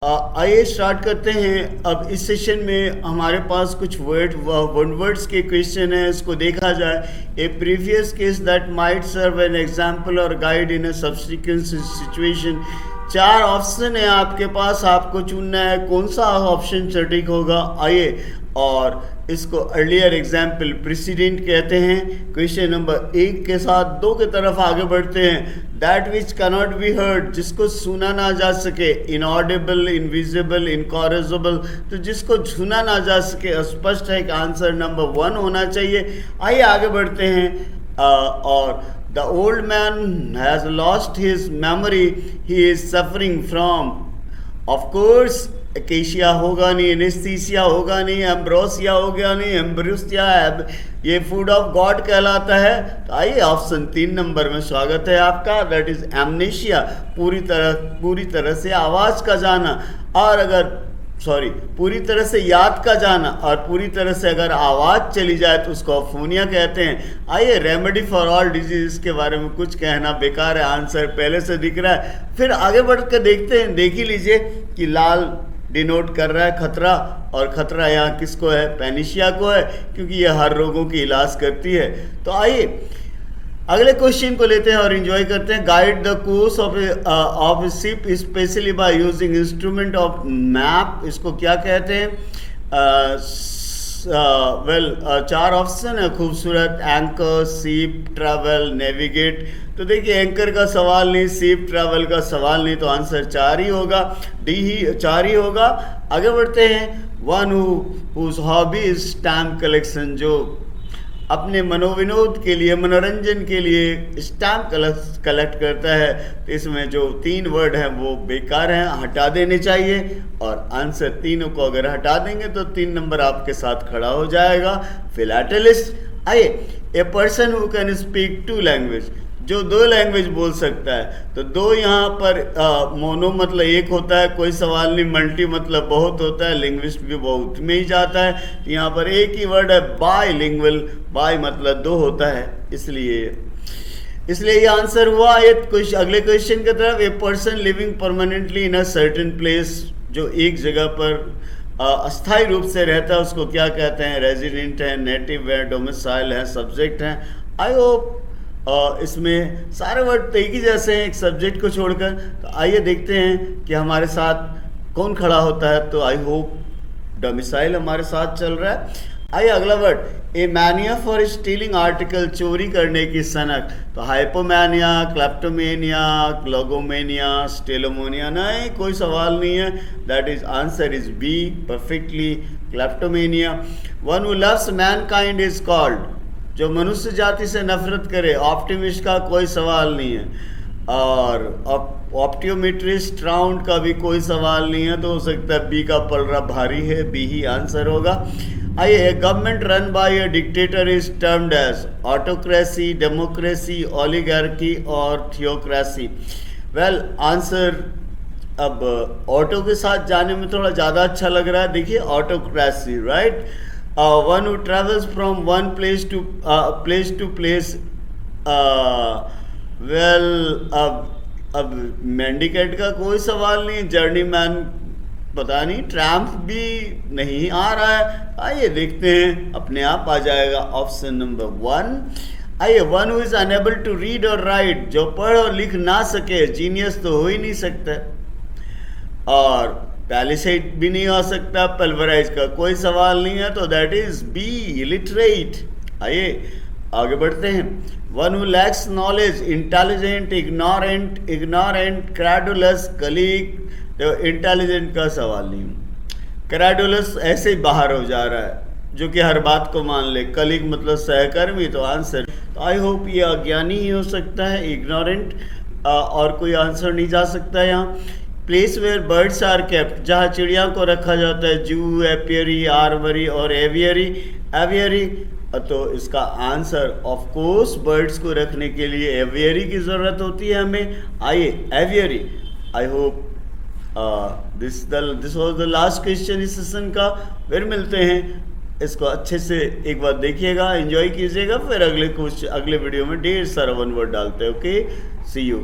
आइए स्टार्ट करते हैं। अब इस सेशन में हमारे पास कुछ वन वर्ड्स के क्वेश्चन है, इसको देखा जाए। A previous case that might serve an example और guide in a subsequent situation. 4 option है आपके पास, आपको चुनना है कौन सा ऑप्शन सटीक होगा। आइए, और इसको अर्लियर एग्जाम्पल प्रेसिडेंट कहते हैं। क्वेश्चन नंबर 1 के साथ 2 की तरफ आगे बढ़ते हैं। That which cannot be heard, जिसको सुना ना जा सके। इनऑडिबल, इनविजिबल, इनकॉरेजेबल, तो जिसको सुना ना जा सके। स्पष्ट है कि आंसर नंबर 1 होना चाहिए। आइए आगे बढ़ते हैं। और the old man has lost his memory, he is suffering from. Of course acacia होगा नहीं, एनेस्थीसिया होगा नहीं, एम्ब्रोसिया होगा नहीं, एम्ब्रोसिया ये फूड ऑफ गॉड कहलाता है। तो आइए ऑप्शन 3 नंबर में स्वागत है आपका, दैट इज एमनेशिया, पूरी तरह से आवाज़ का जाना। और अगर पूरी तरह से याद का जाना, और पूरी तरह से अगर आवाज़ चली जाए तो उसको अफोनिया कहते हैं। आइए, रेमेडी फॉर ऑल डिजीज के बारे में कुछ कहना बेकार है, आंसर पहले से दिख रहा है। फिर आगे बढ़ कर देखते हैं, देख ही लीजिए कि लाल डिनोट कर रहा है खतरा, और खतरा यहाँ किसको है? पेनिशिया को है, क्योंकि ये हर रोगों की इलाज करती है। तो आइए अगले क्वेश्चन को लेते हैं और एंजॉय करते हैं। Guide the course of ship specially by using instrument of map, इसको क्या कहते हैं? 4 ऑप्शन है खूबसूरत। Anchor, ship, travel, navigate. तो देखिए, एंकर का सवाल नहीं, शिप ट्रैवल का सवाल नहीं, तो आंसर 4 ही होगा, डी ही 4 ही होगा। आगे बढ़ते हैं। One whose hobby is stamp collection, जो अपने मनोविनोद के लिए, मनोरंजन के लिए स्टैम्प कलेक्ट करता है। तो इसमें जो 3 वर्ड हैं वो बेकार हैं, हटा देने चाहिए। और आंसर तीनों को अगर हटा देंगे तो 3 नंबर आपके साथ खड़ा हो जाएगा। फिलैटेलिस्ट। आइए, a person who can speak 2 language, जो 2 लैंग्वेज बोल सकता है। तो 2 यहाँ पर मोनो मतलब 1 होता है, कोई सवाल नहीं। मल्टी मतलब बहुत होता है, लिंग्विस्ट भी बहुत में ही जाता है। यहाँ पर एक ही वर्ड है, बायलिंगुअल। बाय मतलब 2 होता है, इसलिए ये आंसर हुआ। ये अगले क्वेश्चन की तरफ। A person living permanently in a certain place, जो एक जगह पर अस्थायी रूप से रहता है, उसको क्या कहते हैं? रेजिडेंट है, नेटिव है, डोमिसाइल है, सब्जेक्ट है। आई होप इसमें सारे वर्ड तो एक ही जैसे हैं, एक सब्जेक्ट को छोड़कर। तो आइए देखते हैं कि हमारे साथ कौन खड़ा होता है। तो आई होप डोमिसाइल हमारे साथ चल रहा है। आइए अगला word, A mania for stealing article, चोरी करने की सनक। तो हाइपोमैनिया, क्लेप्टोमेनिया, क्लोगोमेनिया, स्टेलोमोनिया। नहीं, कोई सवाल नहीं है, that is answer is B, perfectly kleptomania. One who loves mankind is called, जो मनुष्य जाति से नफरत करे। ऑप्टिमिस्ट का कोई सवाल नहीं है, और ऑप्टियोमेट्रिस्ट राउंड का भी कोई सवाल नहीं है। तो हो सकता है बी का पलड़ा भारी है, बी ही आंसर होगा। आइए, government run by a dictator is termed as autocracy, democracy, oligarchy और थियोक्रेसी। वेल, आंसर अब ऑटो के साथ जाने में थोड़ा ज़्यादा अच्छा लग रहा है। देखिए, autocracy, right. One who travels from one place to place. Well, अब मेंडिकेट का कोई सवाल नहीं। जर्नी मैन पता नहीं, ट्रैम्प भी नहीं आ रहा है। आइए देखते हैं, अपने आप आ जाएगा ऑप्शन नंबर 1। आइए, one who is unable to read और राइट, जो पढ़ और लिख ना सके। जीनियस तो हो ही नहीं सकता, और पैलिसेट भी नहीं हो सकता। पल्वराइज का कोई सवाल नहीं है, तो दैट इज बी, इलिटरेट। आइए आगे बढ़ते हैं। One who lakhs knowledge, intelligent, ignorant, credulous, colleague. तो इंटेलिजेंट का सवाल नहीं, क्रेडुलस ऐसे ही बाहर हो जा रहा है, जो कि हर बात को मान ले। कलीग मतलब सहकर्मी, तो आंसर। तो आई होप ये अज्ञानी ही हो सकता है, इग्नोरेंट, और कोई आंसर नहीं जा सकता यहाँ। Place where birds are kept, जहाँ चिड़िया को रखा जाता है। जू, एपियरी, आर्वरी और एवियरी। तो इसका आंसर ऑफ कोर्स, बर्ड्स को रखने के लिए एवियरी की ज़रूरत होती है हमें। आइए, aviary. I hope this was the last question इस सेशन का। फिर मिलते हैं, इसको अच्छे से एक बार देखिएगा, एंजॉय कीजिएगा। फिर अगले वीडियो में ढेर सारा वन वर्ड डालते हैं। Okay, see you.